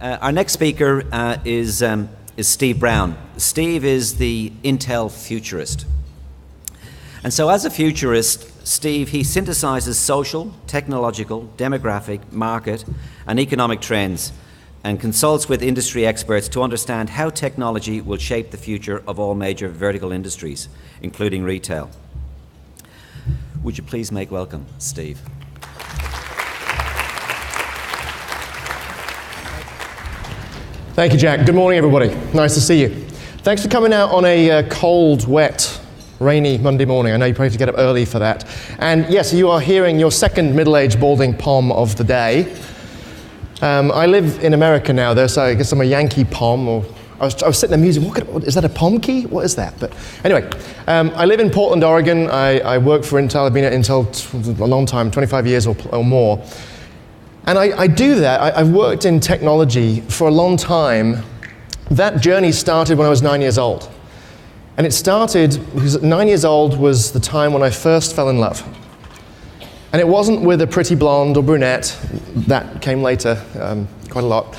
Our next speaker is Steve Brown. Steve is the Intel futurist. And so as a futurist, Steve, he synthesizes social, technological, demographic, market, and economic trends and consults with industry experts to understand how technology will shape the future of all major vertical industries, including retail. Would you please make welcome, Steve? Thank you, Jack. Good morning, everybody. Nice to see you. Thanks for coming out on a cold, wet, rainy Monday morning. I know you probably have to get up early for that. And yes, you are hearing your second middle-aged balding pom of the day. I live in America now, though, so I guess I'm a Yankee pom. Or I was sitting there musing, is that a pom key? What is that? But anyway, I live in Portland, Oregon. I work for Intel. I've been at Intel a long time, 25 years or more. And I do that. I've worked in technology for a long time. That journey started when I was 9 years old. And it started because 9 years old was the time when I first fell in love. And it wasn't with a pretty blonde or brunette. That came later, quite a lot.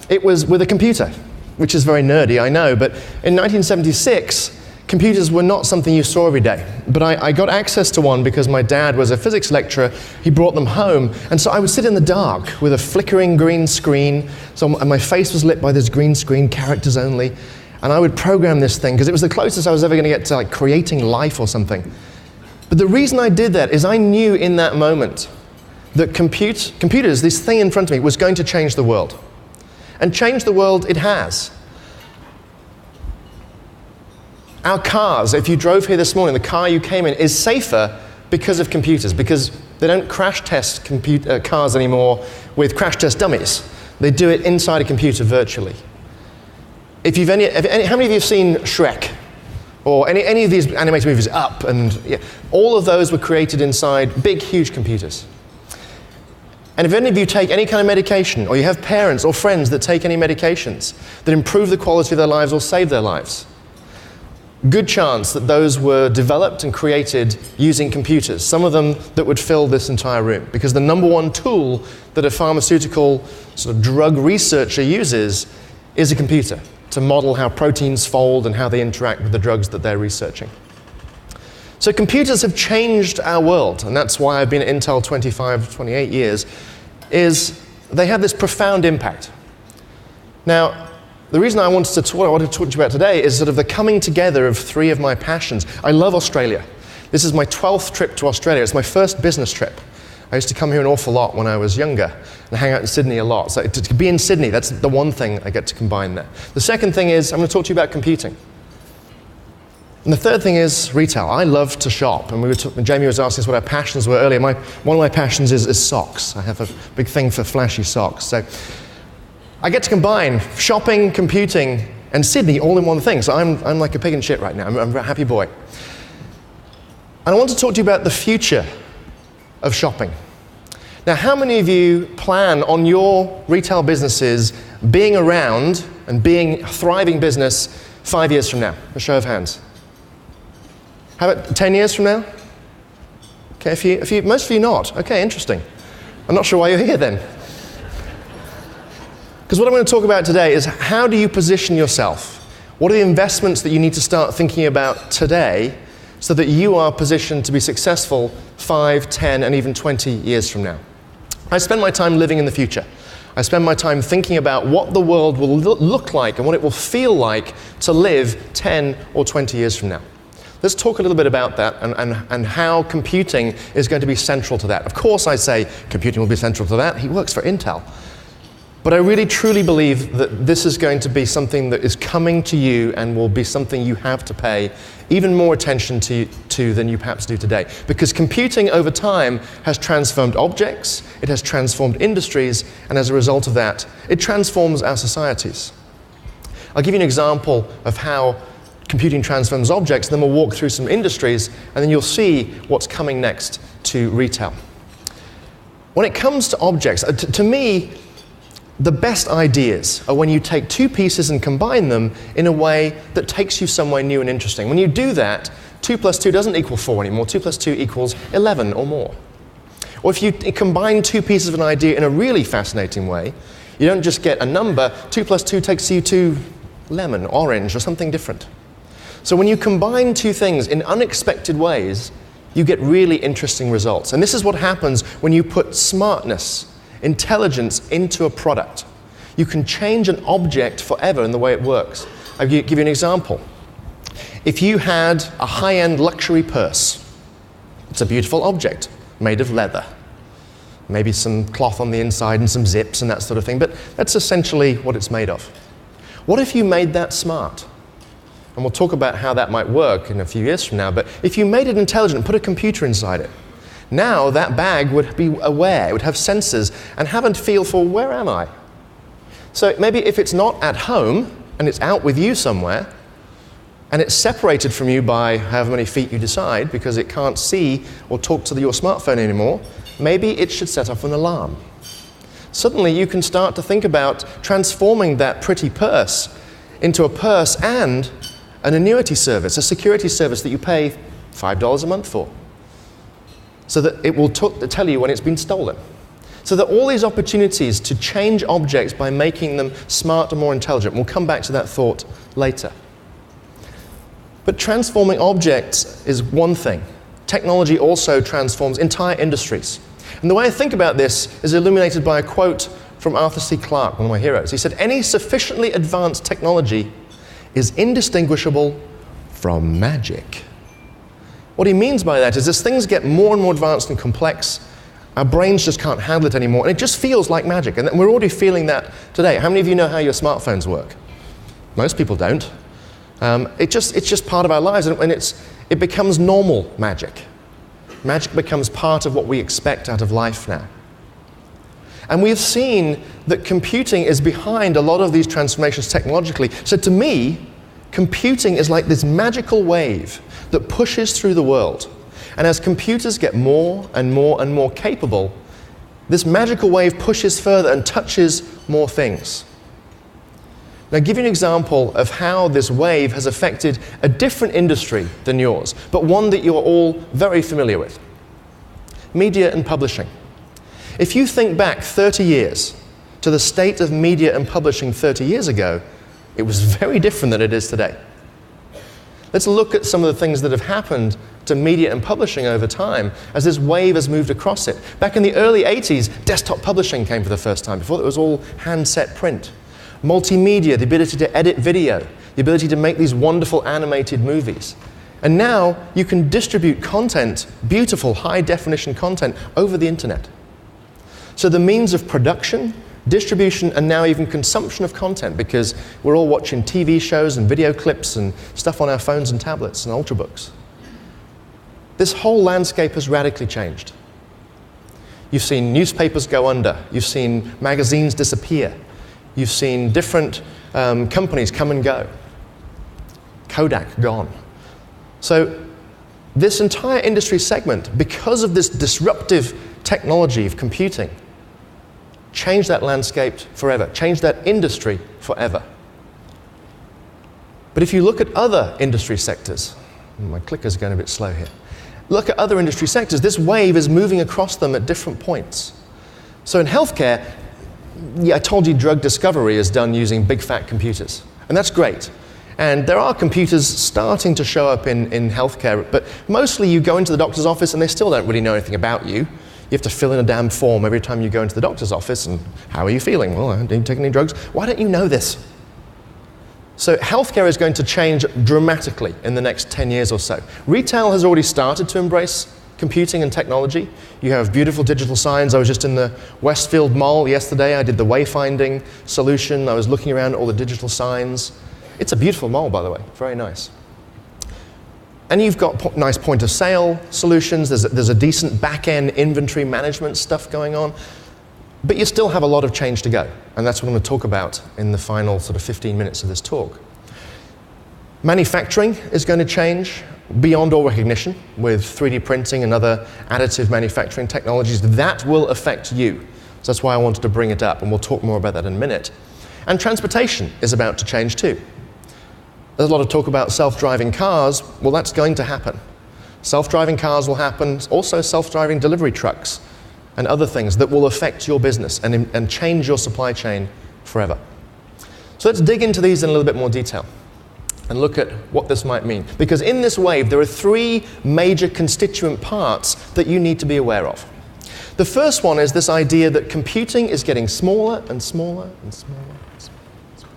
It was with a computer, which is very nerdy, I know. But in 1976, computers were not something you saw every day. But I got access to one because my dad was a physics lecturer. He brought them home. And so I would sit in the dark with a flickering green screen. So my face was lit by this green screen, characters only. And I would program this thing because it was the closest I was ever going to get to like creating life or something. But the reason I did that is I knew in that moment that computers, this thing in front of me, was going to change the world. And change the world it has. Our cars, if you drove here this morning, the car you came in is safer because of computers, because they don't crash test cars anymore with crash test dummies. They do it inside a computer virtually. How many of you have seen Shrek? Or any of these animated movies, Up, and yeah, all of those were created inside big, huge computers. And if any of you take any kind of medication, or you have parents or friends that take any medications that improve the quality of their lives or save their lives, good chance that those were developed and created using computers, some of them that would fill this entire room. Because the number one tool that a pharmaceutical sort of drug researcher uses is a computer to model how proteins fold and how they interact with the drugs that they're researching. So computers have changed our world, and that's why I've been at Intel 28 years, is they have this profound impact. Now, the reason I wanted to talk to you about today is sort of the coming together of three of my passions. I love Australia. This is my 12th trip to Australia. It's my first business trip. I used to come here an awful lot when I was younger and hang out in Sydney a lot. So to be in Sydney, that's the one thing I get to combine there. The second thing is I'm going to talk to you about computing. And the third thing is retail. I love to shop. And Jamie was asking us what our passions were earlier. One of my passions is socks. I have a big thing for flashy socks. So I get to combine shopping, computing, and Sydney all in one thing. So I'm like a pig in shit right now. I'm a happy boy. And I want to talk to you about the future of shopping. Now, how many of you plan on your retail businesses being around and being a thriving business 5 years from now? A show of hands. How about 10 years from now? Okay, most of you not. Okay, interesting. I'm not sure why you're here then. Because what I'm going to talk about today is how do you position yourself? What are the investments that you need to start thinking about today so that you are positioned to be successful 5, 10, and even 20 years from now? I spend my time living in the future. I spend my time thinking about what the world will look like and what it will feel like to live 10 or 20 years from now. Let's talk a little bit about that and how computing is going to be central to that. Of course I say computing will be central to that. He works for Intel. But I really truly believe that this is going to be something that is coming to you and will be something you have to pay even more attention to than you perhaps do today. Because computing over time has transformed objects, it has transformed industries, and as a result of that, it transforms our societies. I'll give you an example of how computing transforms objects, then we'll walk through some industries, and then you'll see what's coming next to retail. When it comes to objects, to me, the best ideas are when you take two pieces and combine them in a way that takes you somewhere new and interesting. When you do that, 2 plus 2 doesn't equal 4 anymore. 2 plus 2 equals 11 or more. Or if you combine two pieces of an idea in a really fascinating way, You don't just get a number. 2 plus 2 takes you to lemon, orange, or something different. So when you combine two things in unexpected ways, you get really interesting results. And this is what happens when you put smartness, intelligence into a product. You can change an object forever in the way it works. I'll give you an example. If you had a high-end luxury purse, it's a beautiful object made of leather. Maybe some cloth on the inside and some zips and that sort of thing, but that's essentially what it's made of. What if you made that smart? And we'll talk about how that might work in a few years from now, but if you made it intelligent and put a computer inside it, now that bag would be aware, it would have sensors and have a feel for where am I? So maybe if it's not at home and it's out with you somewhere, and it's separated from you by however many feet you decide because it can't see or talk to your smartphone anymore, maybe it should set off an alarm. Suddenly you can start to think about transforming that pretty purse into a purse and an annuity service, a security service that you pay $5 a month for, so that it will tell you when it's been stolen. So that all these opportunities to change objects by making them smarter, more intelligent. We'll come back to that thought later. But transforming objects is one thing. Technology also transforms entire industries. And the way I think about this is illuminated by a quote from Arthur C. Clarke, one of my heroes. He said, "Any sufficiently advanced technology is indistinguishable from magic." What he means by that is as things get more and more advanced and complex, our brains just can't handle it anymore, and it just feels like magic. And we're already feeling that today. How many of you know how your smartphones work? Most people don't. It's just part of our lives, and it becomes normal magic. Magic becomes part of what we expect out of life now. And we've seen that computing is behind a lot of these transformations technologically. So to me, computing is like this magical wave that pushes through the world. And as computers get more and more and more capable, this magical wave pushes further and touches more things. Now, I'll give you an example of how this wave has affected a different industry than yours, but one that you're all very familiar with. Media and publishing. If you think back 30 years to the state of media and publishing 30 years ago, it was very different than it is today. Let's look at some of the things that have happened to media and publishing over time as this wave has moved across it. Back in the early 80s, desktop publishing came for the first time. Before it was all handset print. Multimedia, the ability to edit video, the ability to make these wonderful animated movies. And now you can distribute content, beautiful high-definition content, over the internet. So the means of production, distribution, and now even consumption of content, because we're all watching TV shows and video clips and stuff on our phones and tablets and ultrabooks. This whole landscape has radically changed. You've seen newspapers go under. You've seen magazines disappear. You've seen different companies come and go. Kodak gone. So this entire industry segment, because of this disruptive technology of computing, changed that landscape forever, changed that industry forever. But if you look at other industry sectors, my clicker's going a bit slow here. Look at other industry sectors, this wave is moving across them at different points. So in healthcare, I told you drug discovery is done using big fat computers, and that's great. And there are computers starting to show up in healthcare, but mostly you go into the doctor's office and they still don't really know anything about you. You have to fill in a damn form every time you go into the doctor's office, and how are you feeling? Well, I didn't take any drugs. Why don't you know this? So healthcare is going to change dramatically in the next 10 years or so. Retail has already started to embrace computing and technology. You have beautiful digital signs. I was just in the Westfield mall yesterday. I did the wayfinding solution. I was looking around at all the digital signs. It's a beautiful mall, by the way, very nice. And you've got nice point of sale solutions. There's a decent back-end inventory management stuff going on. But you still have a lot of change to go. And that's what I'm going to talk about in the final sort of 15 minutes of this talk. Manufacturing is going to change beyond all recognition with 3D printing and other additive manufacturing technologies. That will affect you. So that's why I wanted to bring it up, and we'll talk more about that in a minute. And transportation is about to change too. There's a lot of talk about self-driving cars. Well, that's going to happen. Self-driving cars will happen, also self-driving delivery trucks. and other things that will affect your business and change your supply chain forever. So let's dig into these in a little bit more detail and look at what this might mean. Because in this wave, there are three major constituent parts that you need to be aware of. The first one is this idea that computing is getting smaller and smaller and smaller and smaller.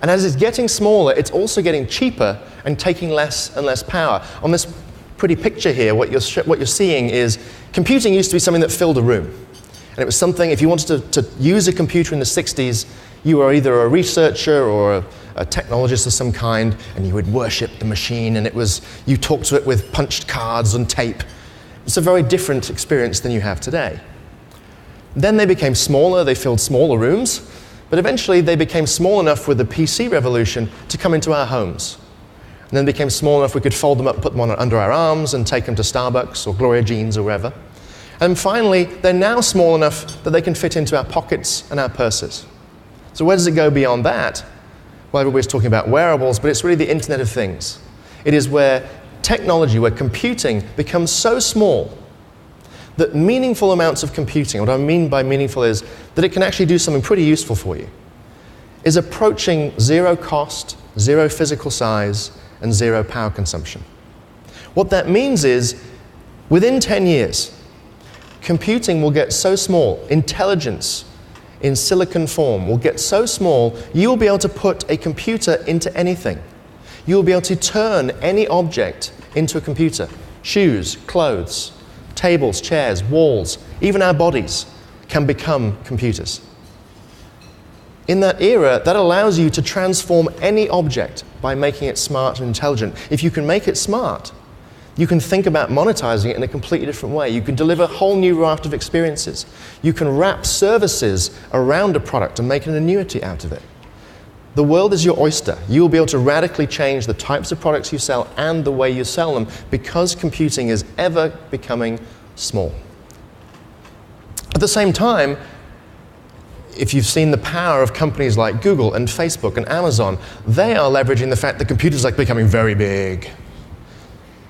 And as it's getting smaller, it's also getting cheaper and taking less and less power. On this pretty picture here, what you're seeing is computing used to be something that filled a room. And it was something, if you wanted to use a computer in the 60s, you were either a researcher or a technologist of some kind, and you would worship the machine, and you talked to it with punched cards and tape. It's a very different experience than you have today. Then they became smaller, they filled smaller rooms, but eventually they became small enough with the PC revolution to come into our homes. And then they became small enough we could fold them up, put them under our arms, and take them to Starbucks or Gloria Jeans or wherever. And finally, they're now small enough that they can fit into our pockets and our purses. So where does it go beyond that? Well, everybody's talking about wearables, but it's really the Internet of Things. It is where technology, where computing becomes so small that meaningful amounts of computing, what I mean by meaningful is that it can actually do something pretty useful for you, is approaching zero cost, zero physical size, and zero power consumption. What that means is, within 10 years, computing will get so small, intelligence in silicon form will get so small, you will be able to put a computer into anything. You will be able to turn any object into a computer. Shoes, clothes, tables, chairs, walls, even our bodies can become computers. In that era, that allows you to transform any object by making it smart and intelligent. If you can make it smart, you can think about monetizing it in a completely different way. You can deliver a whole new raft of experiences. You can wrap services around a product and make an annuity out of it. The world is your oyster. You will be able to radically change the types of products you sell and the way you sell them because computing is ever becoming small. At the same time, if you've seen the power of companies like Google and Facebook and Amazon, they are leveraging the fact that computers are becoming very big.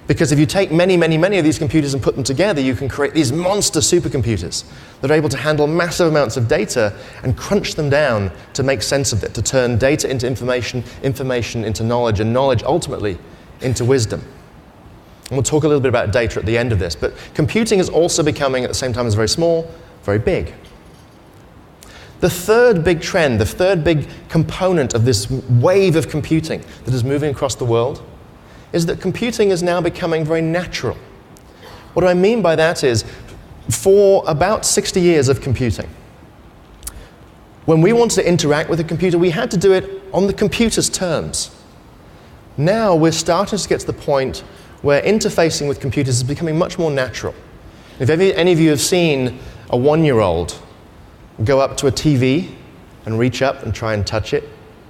Because if you take many, many, many of these computers and put them together, you can create these monster supercomputers that are able to handle massive amounts of data and crunch them down to make sense of it, to turn data into information, information into knowledge, and knowledge ultimately into wisdom. And we'll talk a little bit about data at the end of this, but computing is also becoming, at the same time as very small, very big. The third big trend, the third big component of this wave of computing that is moving across the world is that computing is now becoming very natural. What I mean by that is, for about 60 years of computing, when we wanted to interact with a computer, we had to do it on the computer's terms. Now we're starting to get to the point where interfacing with computers is becoming much more natural. If any of you have seen a 1-year-old go up to a TV and reach up and try and touch it,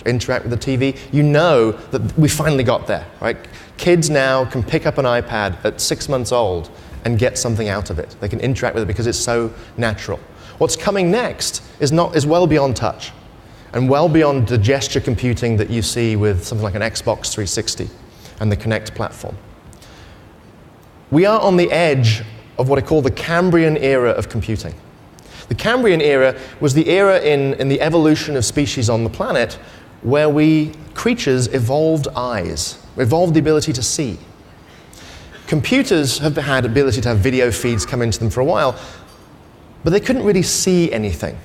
interact with the TV, you know that we finally got there, right? Kids now can pick up an iPad at 6 months old and get something out of it. They can interact with it because it's so natural. What's coming next is well beyond touch and well beyond the gesture computing that you see with something like an Xbox 360 and the Kinect platform. We are on the edge of what I call the Cambrian era of computing. The Cambrian era was the era in the evolution of species on the planet where creatures evolved eyes, evolved the ability to see. Computers have had the ability to have video feeds come into them for a while, but they couldn't really see anything.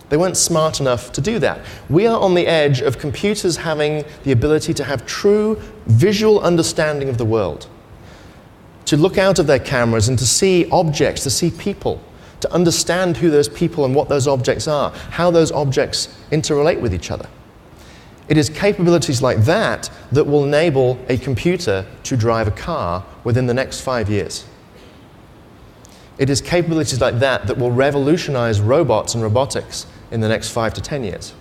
They weren't smart enough to do that. We are on the edge of computers having the ability to have true visual understanding of the world, to look out of their cameras and to see objects, to see people, to understand who those people and what those objects are, how those objects interrelate with each other. It is capabilities like that that will enable a computer to drive a car within the next 5 years. It is capabilities like that that will revolutionize robots and robotics in the next 5 to 10 years.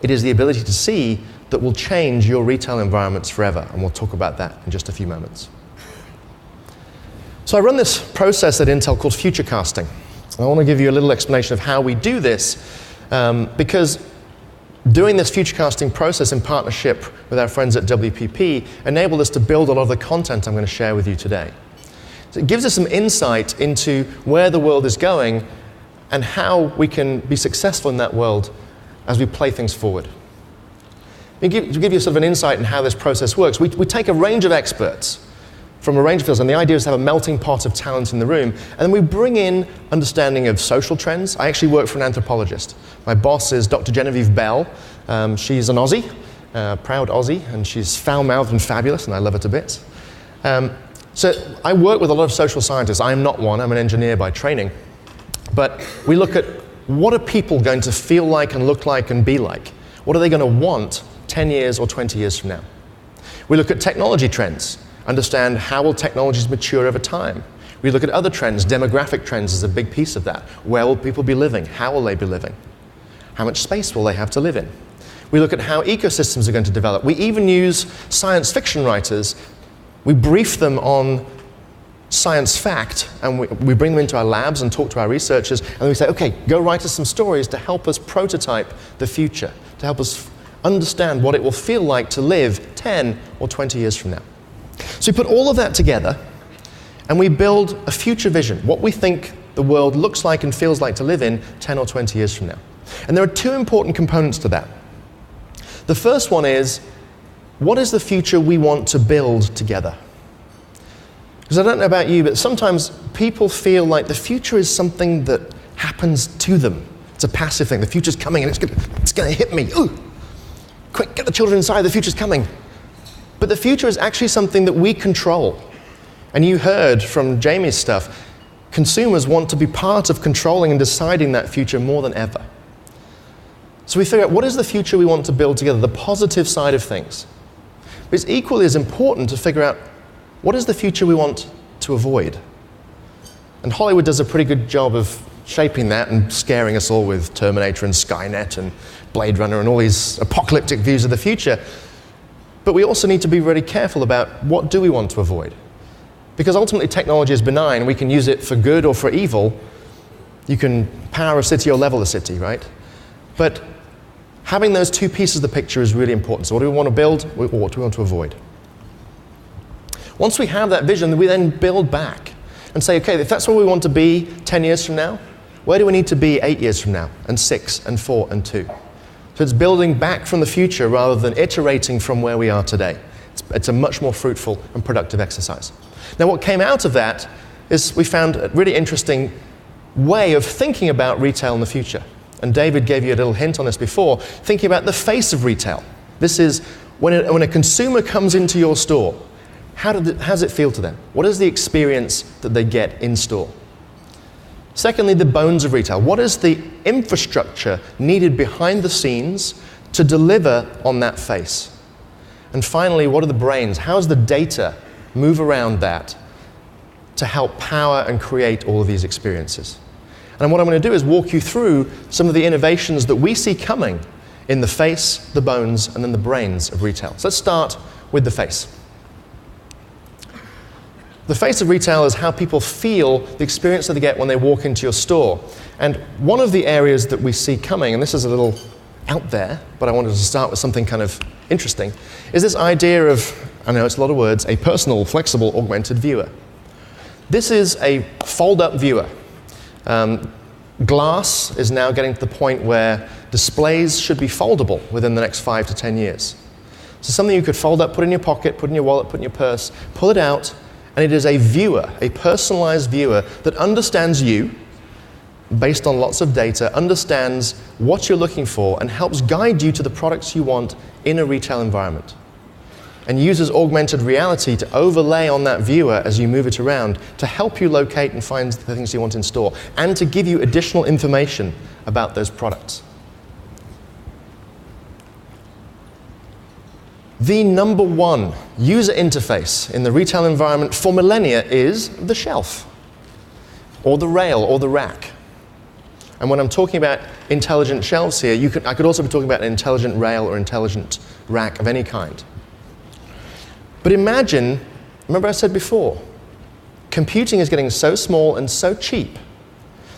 It is the ability to see that will change your retail environments forever, and we'll talk about that in just a few moments. So I run this process at Intel called future casting. I want to give you a little explanation of how we do this, because doing this future casting process in partnership with our friends at WPP enabled us to build a lot of the content I'm going to share with you today. So it gives us some insight into where the world is going and how we can be successful in that world as we play things forward. To give you sort of an insight in how this process works, we take a range of experts from a range of fields, and the idea is to have a melting pot of talent in the room, and then we bring in understanding of social trends. I actually work for an anthropologist. My boss is Dr. Genevieve Bell. She's an Aussie, proud Aussie, and she's foul-mouthed and fabulous, and I love her to bits. So I work with a lot of social scientists. I am not one, I'm an engineer by training. But we look at what are people going to feel like and look like and be like? What are they going to want 10 years or 20 years from now? We look at technology trends, understand how will technologies mature over time. We look at other trends. Demographic trends is a big piece of that. Where will people be living? How will they be living? How much space will they have to live in? We look at how ecosystems are going to develop. We even use science fiction writers. We brief them on science fact, and we bring them into our labs and talk to our researchers, and we say, okay, go write us some stories to help us prototype the future, to help us understand what it will feel like to live 10 or 20 years from now. So we put all of that together, and we build a future vision, what we think the world looks like and feels like to live in 10 or 20 years from now. And there are two important components to that. The first one is, what is the future we want to build together? Because I don't know about you, but sometimes people feel like the future is something that happens to them. It's a passive thing. The future's coming and it's going to hit me. Ooh! Quick, get the children inside, the future's coming. But the future is actually something that we control. And you heard from Jamie's stuff, consumers want to be part of controlling and deciding that future more than ever. So we figure out what is the future we want to build together, the positive side of things. But it's equally as important to figure out what is the future we want to avoid. And Hollywood does a pretty good job of shaping that and scaring us all with Terminator and Skynet and Blade Runner and all these apocalyptic views of the future. But we also need to be really careful about what do we want to avoid. Because ultimately technology is benign. We can use it for good or for evil. You can power a city or level a city, right? But having those two pieces of the picture is really important. So what do we want to build or what do we want to avoid? Once we have that vision, we then build back and say, okay, if that's where we want to be 10 years from now, where do we need to be 8 years from now, and 6, and 4, and 2? So it's building back from the future rather than iterating from where we are today. It's a much more fruitful and productive exercise. Now what came out of that is we found a really interesting way of thinking about retail in the future. And David gave you a little hint on this before, thinking about the face of retail. This is when a consumer comes into your store, how does it feel to them? What is the experience that they get in store? Secondly, the bones of retail. What is the infrastructure needed behind the scenes to deliver on that face? And finally, what are the brains? How does the data move around that to help power and create all of these experiences? And what I'm going to do is walk you through some of the innovations that we see coming in the face, the bones, and then the brains of retail. So let's start with the face. The face of retail is how people feel, the experience that they get when they walk into your store. And one of the areas that we see coming, and this is a little out there, but I wanted to start with something kind of interesting, is this idea of, I know it's a lot of words, a personal, flexible, augmented viewer. This is a fold-up viewer. Glass is now getting to the point where displays should be foldable within the next 5 to 10 years. So something you could fold up, put in your pocket, put in your wallet, put in your purse, pull it out, and it is a viewer, a personalized viewer that understands you, based on lots of data, understands what you're looking for, and helps guide you to the products you want in a retail environment. And uses augmented reality to overlay on that viewer as you move it around to help you locate and find the things you want in store, and to give you additional information about those products. The number one user interface in the retail environment for millennia is the shelf, or the rail, or the rack. And when I'm talking about intelligent shelves here, I could also be talking about an intelligent rail or intelligent rack of any kind. But imagine, remember I said before, computing is getting so small and so cheap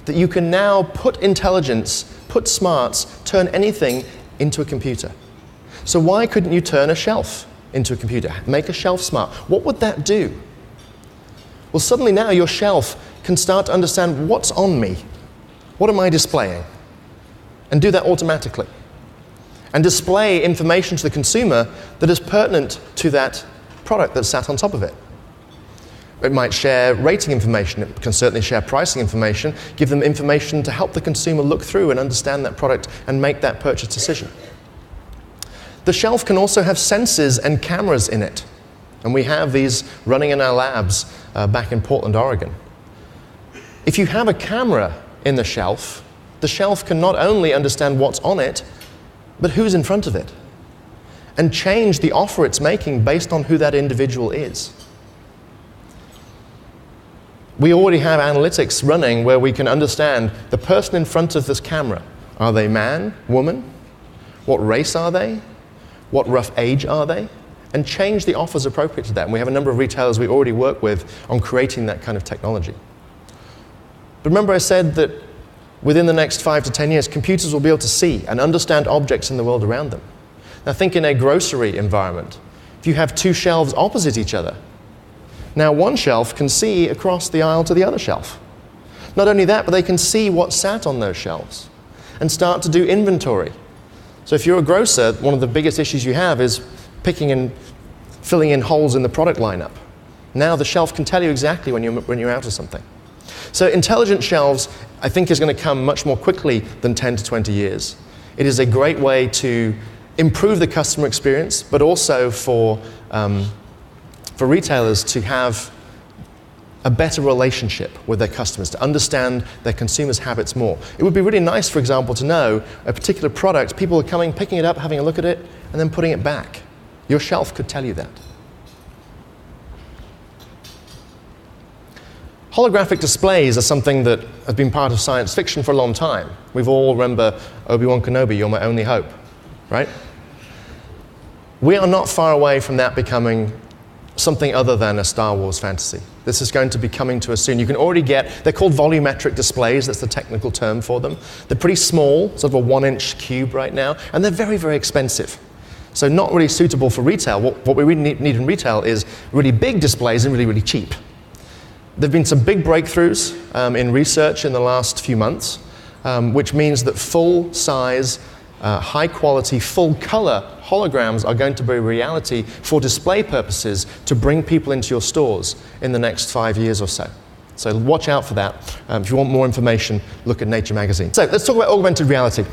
that you can now put intelligence, put smarts, turn anything into a computer. So why couldn't you turn a shelf into a computer? Make a shelf smart. What would that do? Well, suddenly now your shelf can start to understand what's on me. What am I displaying? And do that automatically. And display information to the consumer that is pertinent to that product that's sat on top of it. It might share rating information. It can certainly share pricing information, give them information to help the consumer look through and understand that product and make that purchase decision. The shelf can also have sensors and cameras in it. And we have these running in our labs back in Portland, Oregon. If you have a camera in the shelf can not only understand what's on it, but who's in front of it, and change the offer it's making based on who that individual is. We already have analytics running where we can understand the person in front of this camera. Are they man, woman? What race are they? What rough age are they? And change the offers appropriate to that. And we have a number of retailers we already work with on creating that kind of technology. But remember I said that within the next 5 to 10 years, computers will be able to see and understand objects in the world around them. Now think in a grocery environment. If you have two shelves opposite each other, now one shelf can see across the aisle to the other shelf. Not only that, but they can see what's sat on those shelves and start to do inventory. So if you're a grocer, one of the biggest issues you have is picking and filling in holes in the product lineup. Now the shelf can tell you exactly when you're out of something. So intelligent shelves, I think, is going to come much more quickly than 10 to 20 years. It is a great way to improve the customer experience, but also for retailers to have a better relationship with their customers, to understand their consumers' habits more. It would be really nice, for example, to know a particular product, people are coming, picking it up, having a look at it, and then putting it back. Your shelf could tell you that. Holographic displays are something that has been part of science fiction for a long time. We've all remember Obi-Wan Kenobi, "You're my only hope," right? We are not far away from that becoming something other than a Star Wars fantasy. This is going to be coming to us soon. You can already get, they're called volumetric displays, that's the technical term for them. They're pretty small, sort of a 1-inch cube right now, and they're very, very expensive. So not really suitable for retail. What we really need in retail is really big displays and really, really cheap. There have been some big breakthroughs in research in the last few months, which means that full-size, high-quality, full-color holograms are going to be a reality for display purposes to bring people into your stores in the next 5 years or so. So watch out for that. If you want more information, look at Nature magazine. So let's talk about augmented reality.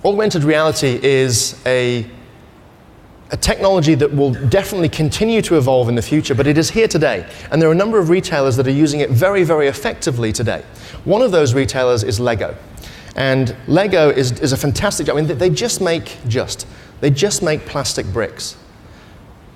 Augmented reality is a technology that will definitely continue to evolve in the future, but it is here today. And there are a number of retailers that are using it very, very effectively today. One of those retailers is Lego. And Lego is a fantastic, I mean, they just make plastic bricks.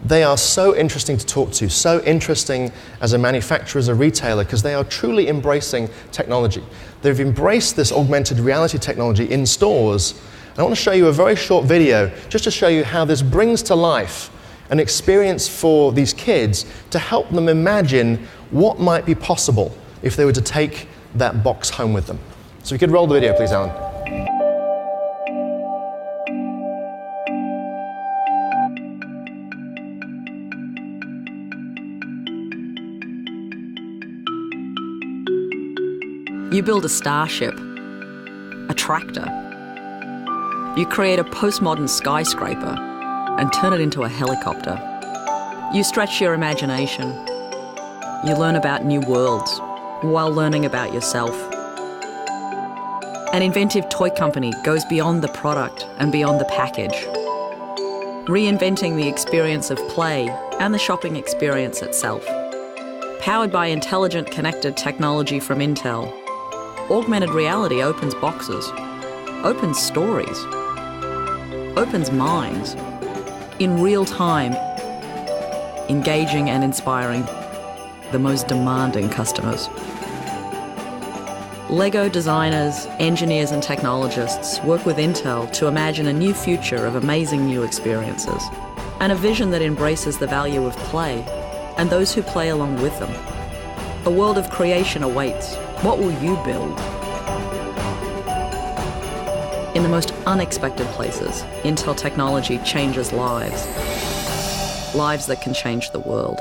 They are so interesting to talk to, so interesting as a manufacturer, as a retailer, because they are truly embracing technology. They've embraced this augmented reality technology in stores. And I want to show you a very short video just to show you how this brings to life an experience for these kids to help them imagine what might be possible if they were to take that box home with them. So if you could roll the video, please, Alan. You build a starship, a tractor. You create a postmodern skyscraper and turn it into a helicopter. You stretch your imagination. You learn about new worlds while learning about yourself. An inventive toy company goes beyond the product and beyond the package, reinventing the experience of play and the shopping experience itself. Powered by intelligent connected technology from Intel, augmented reality opens boxes, opens stories, opens minds, in real time, engaging and inspiring the most demanding customers. Lego designers, engineers and technologists work with Intel to imagine a new future of amazing new experiences, and a vision that embraces the value of play and those who play along with them. A world of creation awaits. What will you build? In the most unexpected places, Intel technology changes lives. Lives that can change the world.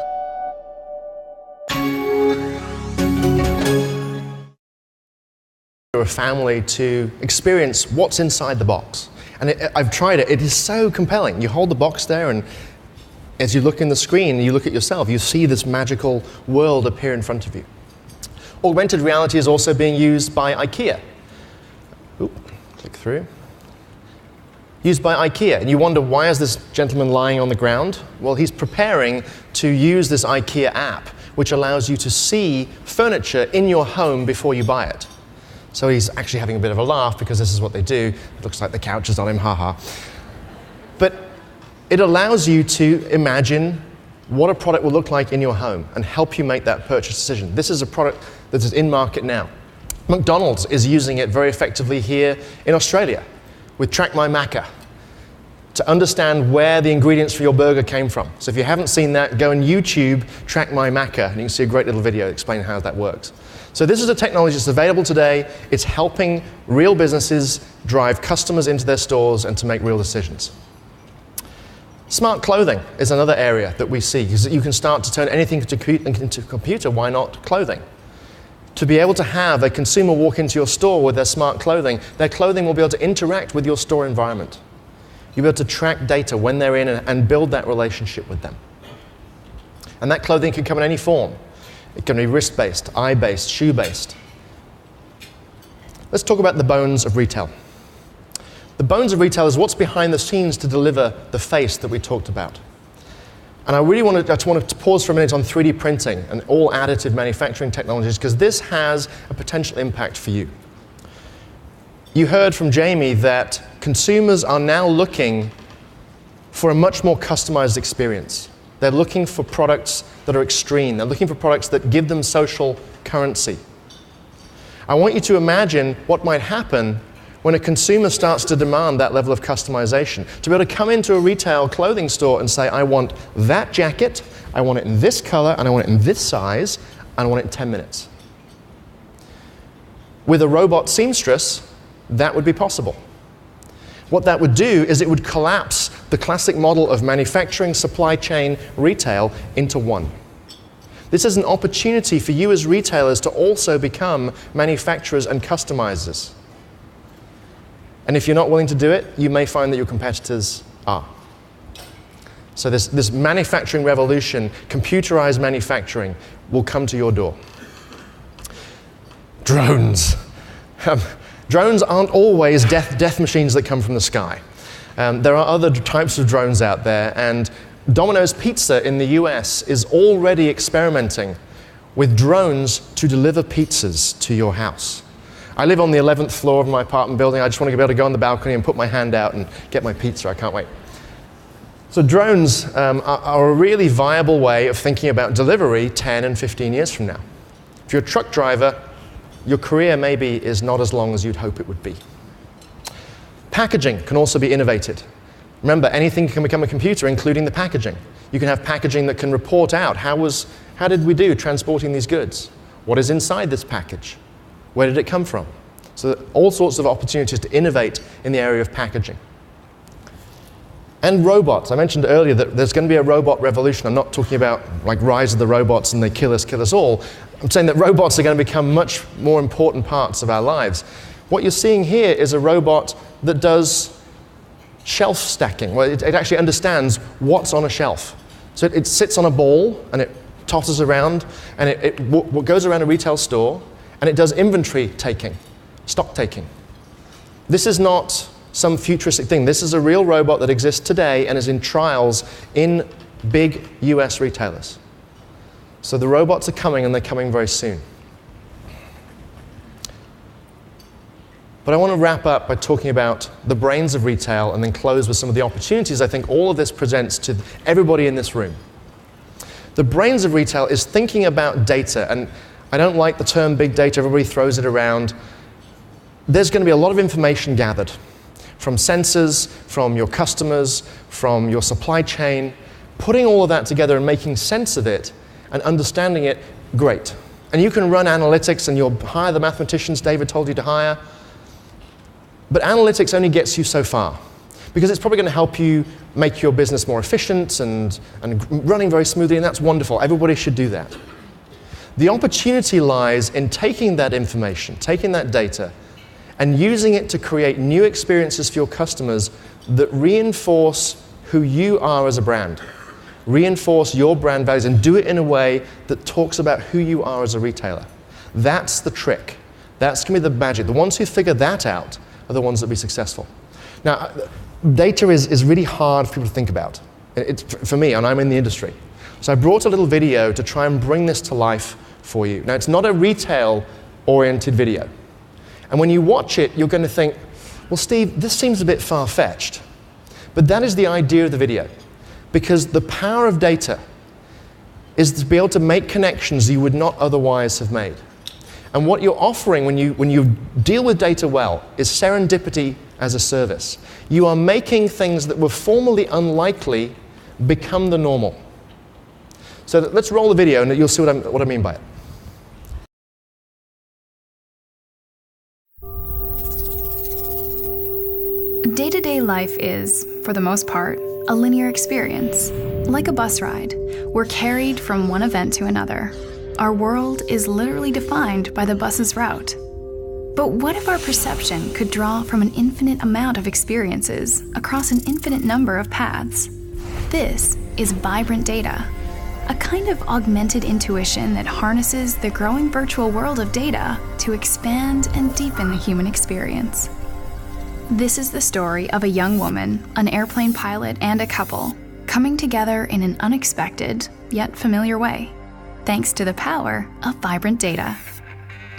a family to experience what's inside the box. And I've tried it. It is so compelling. You hold the box there, and as you look in the screen, you look at yourself, you see this magical world appear in front of you. Augmented reality is also being used by IKEA. Oop, click through. Used by IKEA. And you wonder, why is this gentleman lying on the ground? Well, he's preparing to use this IKEA app, which allows you to see furniture in your home before you buy it. So he's actually having a bit of a laugh because this is what they do. It looks like the couch is on him, haha. But it allows you to imagine what a product will look like in your home and help you make that purchase decision. This is a product that is in market now. McDonald's is using it very effectively here in Australia with Track My Macca to understand where the ingredients for your burger came from. So if you haven't seen that, go on YouTube, Track My Macca, and you can see a great little video explaining how that works. So this is a technology that's available today. It's helping real businesses drive customers into their stores and to make real decisions. Smart clothing is another area that we see, because you can start to turn anything into a computer. Why not clothing? To be able to have a consumer walk into your store with their smart clothing, their clothing will be able to interact with your store environment. You'll be able to track data when they're in and build that relationship with them. And that clothing can come in any form. It can be wrist-based, eye-based, shoe-based. Let's talk about the bones of retail. The bones of retail is what's behind the scenes to deliver the face that we talked about. And I just want to pause for a minute on 3D printing and all additive manufacturing technologies, because this has a potential impact for you. You heard from Jamie that consumers are now looking for a much more customized experience. They're looking for products that are extreme. They're looking for products that give them social currency. I want you to imagine what might happen when a consumer starts to demand that level of customization. To be able to come into a retail clothing store and say, I want that jacket, I want it in this color, and I want it in this size, and I want it in 10 minutes. With a robot seamstress, that would be possible. What that would do is it would collapse the classic model of manufacturing, supply chain, retail into one. This is an opportunity for you as retailers to also become manufacturers and customizers. And if you're not willing to do it, you may find that your competitors are. So this manufacturing revolution, computerized manufacturing, will come to your door. Drones. Drones aren't always death machines that come from the sky. There are other types of drones out there, and Domino's Pizza in the US is already experimenting with drones to deliver pizzas to your house. I live on the 11th floor of my apartment building. I just want to be able to go on the balcony and put my hand out and get my pizza. I can't wait. So drones are a really viable way of thinking about delivery 10 and 15 years from now. If you're a truck driver, your career maybe is not as long as you'd hope it would be. Packaging can also be innovated. Remember, anything can become a computer, including the packaging. You can have packaging that can report out how did we do transporting these goods? What is inside this package? Where did it come from? So all sorts of opportunities to innovate in the area of packaging. And robots. I mentioned earlier that there's going to be a robot revolution. I'm not talking about like rise of the robots and they kill us all. I'm saying that robots are going to become much more important parts of our lives. What you're seeing here is a robot that does shelf stacking. Well, it actually understands what's on a shelf. So it sits on a ball and it tosses around and it goes around a retail store and it does inventory taking, stock taking. This is not some futuristic thing. This is a real robot that exists today and is in trials in big US retailers. So the robots are coming, and they're coming very soon. But I want to wrap up by talking about the brains of retail and then close with some of the opportunities I think all of this presents to everybody in this room. The brains of retail is thinking about data, and I don't like the term big data, everybody throws it around. There's going to be a lot of information gathered from sensors, from your customers, from your supply chain. Putting all of that together and making sense of it and understanding it, great. And you can run analytics and you'll hire the mathematicians David told you to hire. But analytics only gets you so far, because it's probably going to help you make your business more efficient and running very smoothly, and that's wonderful. Everybody should do that. The opportunity lies in taking that information, taking that data, and using it to create new experiences for your customers that reinforce who you are as a brand, reinforce your brand values, and do it in a way that talks about who you are as a retailer. That's the trick. That's going to be the magic. The ones who figure that out are the ones that will be successful. Now, data is really hard for people to think about. For me, and I'm in the industry. So I brought a little video to try and bring this to life for you. Now, it's not a retail-oriented video. And when you watch it, you're going to think, well, Steve, this seems a bit far-fetched. But that is the idea of the video. Because the power of data is to be able to make connections you would not otherwise have made. And what you're offering when you deal with data well is serendipity as a service. You are making things that were formerly unlikely become the normal. So let's roll the video and you'll see what I mean by it. Day-to-day life is, for the most part, a linear experience. Like a bus ride, we're carried from one event to another. Our world is literally defined by the bus's route. But what if our perception could draw from an infinite amount of experiences across an infinite number of paths? This is vibrant data, a kind of augmented intuition that harnesses the growing virtual world of data to expand and deepen the human experience. This is the story of a young woman, an airplane pilot, and a couple coming together in an unexpected, yet familiar way, thanks to the power of vibrant data.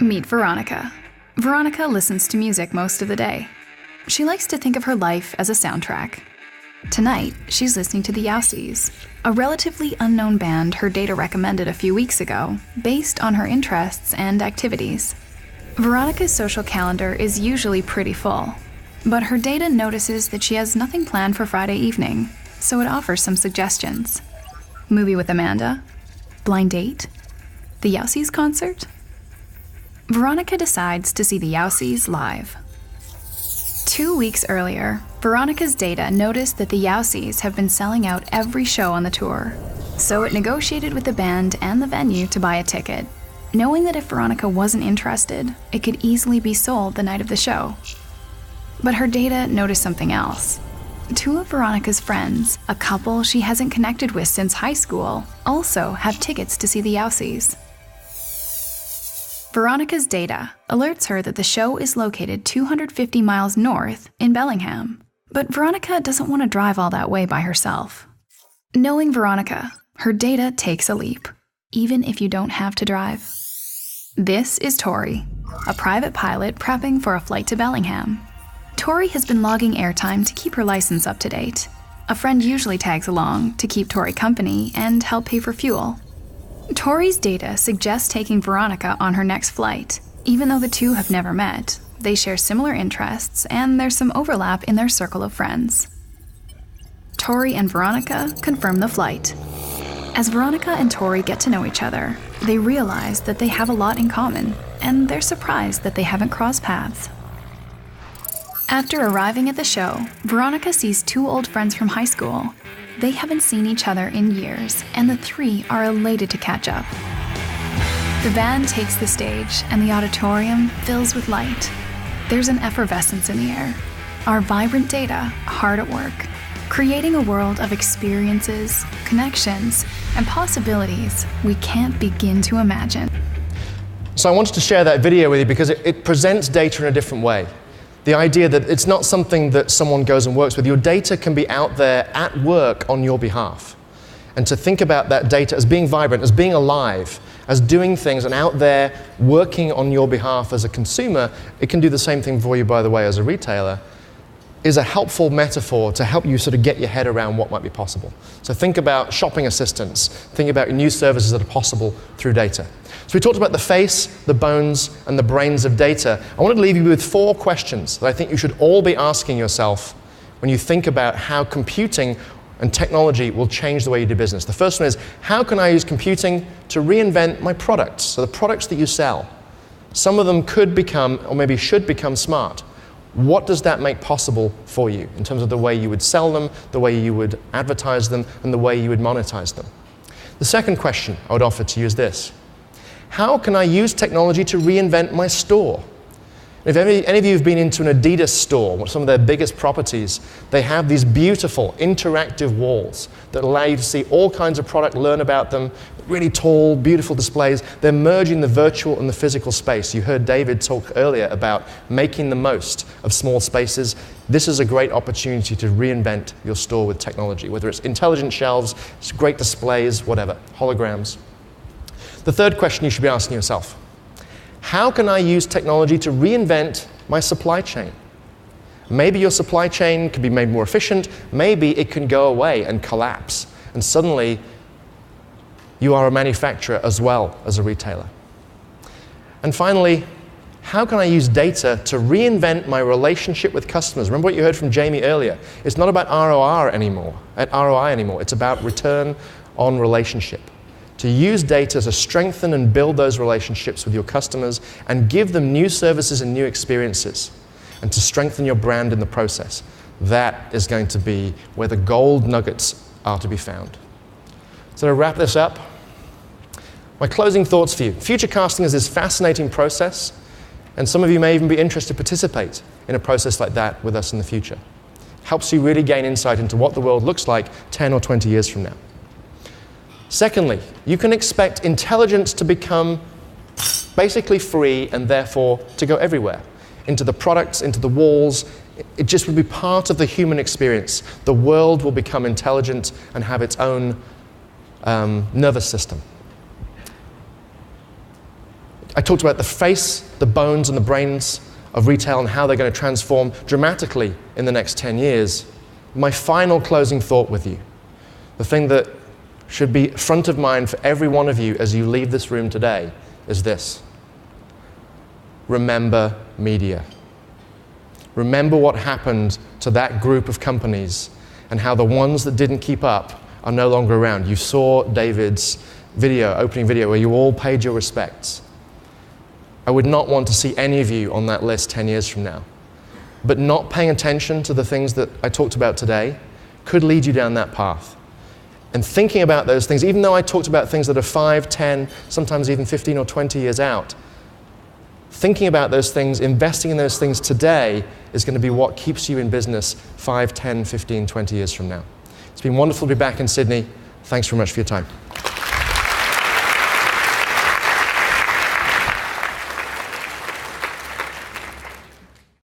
Meet Veronica. Veronica listens to music most of the day. She likes to think of her life as a soundtrack. Tonight, she's listening to the Yowsies, a relatively unknown band her data recommended a few weeks ago, based on her interests and activities. Veronica's social calendar is usually pretty full, but her data notices that she has nothing planned for Friday evening, so it offers some suggestions. Movie with Amanda? Blind date? The Yowsies concert? Veronica decides to see the Yowsies live. 2 weeks earlier, Veronica's data noticed that the Yowsies have been selling out every show on the tour, so it negotiated with the band and the venue to buy a ticket, knowing that if Veronica wasn't interested, it could easily be sold the night of the show. But her data noticed something else. 2 of Veronica's friends, a couple she hasn't connected with since high school, also have tickets to see the Yowsies. Veronica's data alerts her that the show is located 250 miles north in Bellingham, but Veronica doesn't want to drive all that way by herself. Knowing Veronica, her data takes a leap, even if you don't have to drive. This is Tori, a private pilot prepping for a flight to Bellingham. Tori has been logging airtime to keep her license up to date. A friend usually tags along to keep Tori company and help pay for fuel. Tori's data suggests taking Veronica on her next flight. Even though the two have never met, they share similar interests and there's some overlap in their circle of friends. Tori and Veronica confirm the flight. As Veronica and Tori get to know each other, they realize that they have a lot in common, and they're surprised that they haven't crossed paths. After arriving at the show, Veronica sees 2 old friends from high school. They haven't seen each other in years, and the 3 are elated to catch up. The band takes the stage, and the auditorium fills with light. There's an effervescence in the air. Our vibrant data hard at work, creating a world of experiences, connections, and possibilities we can't begin to imagine. So I wanted to share that video with you because it presents data in a different way. The idea that it's not something that someone goes and works with. Your data can be out there at work on your behalf. And to think about that data as being vibrant, as being alive, as doing things and out there working on your behalf as a consumer, it can do the same thing for you, by the way, as a retailer, is a helpful metaphor to help you sort of get your head around what might be possible. So think about shopping assistants, think about new services that are possible through data. So we talked about the face, the bones, and the brains of data. I wanted to leave you with 4 questions that I think you should all be asking yourself when you think about how computing and technology will change the way you do business. The first one is, how can I use computing to reinvent my products? So the products that you sell. Some of them could become, or maybe should become, smart. What does that make possible for you in terms of the way you would sell them, the way you would advertise them, and the way you would monetize them? The second question I would offer to you is this. How can I use technology to reinvent my store? If any of you have been into an Adidas store, some of their biggest properties, they have these beautiful interactive walls that allow you to see all kinds of product, learn about them, really tall, beautiful displays. They're merging the virtual and the physical space. You heard David talk earlier about making the most of small spaces. This is a great opportunity to reinvent your store with technology, whether it's intelligent shelves, great displays, whatever, holograms. The third question you should be asking yourself: how can I use technology to reinvent my supply chain? Maybe your supply chain can be made more efficient. Maybe it can go away and collapse. And suddenly, you are a manufacturer as well as a retailer. And finally, how can I use data to reinvent my relationship with customers? Remember what you heard from Jamie earlier. It's not about ROI anymore. It's about return on relationship. To use data to strengthen and build those relationships with your customers and give them new services and new experiences, and to strengthen your brand in the process. That is going to be where the gold nuggets are to be found. So to wrap this up, my closing thoughts for you. Future casting is this fascinating process, and some of you may even be interested to participate in a process like that with us in the future. Helps you really gain insight into what the world looks like 10 or 20 years from now. Secondly, you can expect intelligence to become basically free and therefore to go everywhere. Into the products, into the walls. It just will be part of the human experience. The world will become intelligent and have its own nervous system. I talked about the face, the bones, and the brains of retail and how they're going to transform dramatically in the next 10 years. My final closing thought with you, the thing that should be front of mind for every one of you as you leave this room today, is this: remember media. Remember what happened to that group of companies and how the ones that didn't keep up are no longer around. You saw David's opening video, where you all paid your respects. I would not want to see any of you on that list 10 years from now. But not paying attention to the things that I talked about today could lead you down that path. And thinking about those things, even though I talked about things that are 5, 10, sometimes even 15 or 20 years out, thinking about those things, investing in those things today is going to be what keeps you in business 5, 10, 15, 20 years from now. It's been wonderful to be back in Sydney. Thanks very much for your time.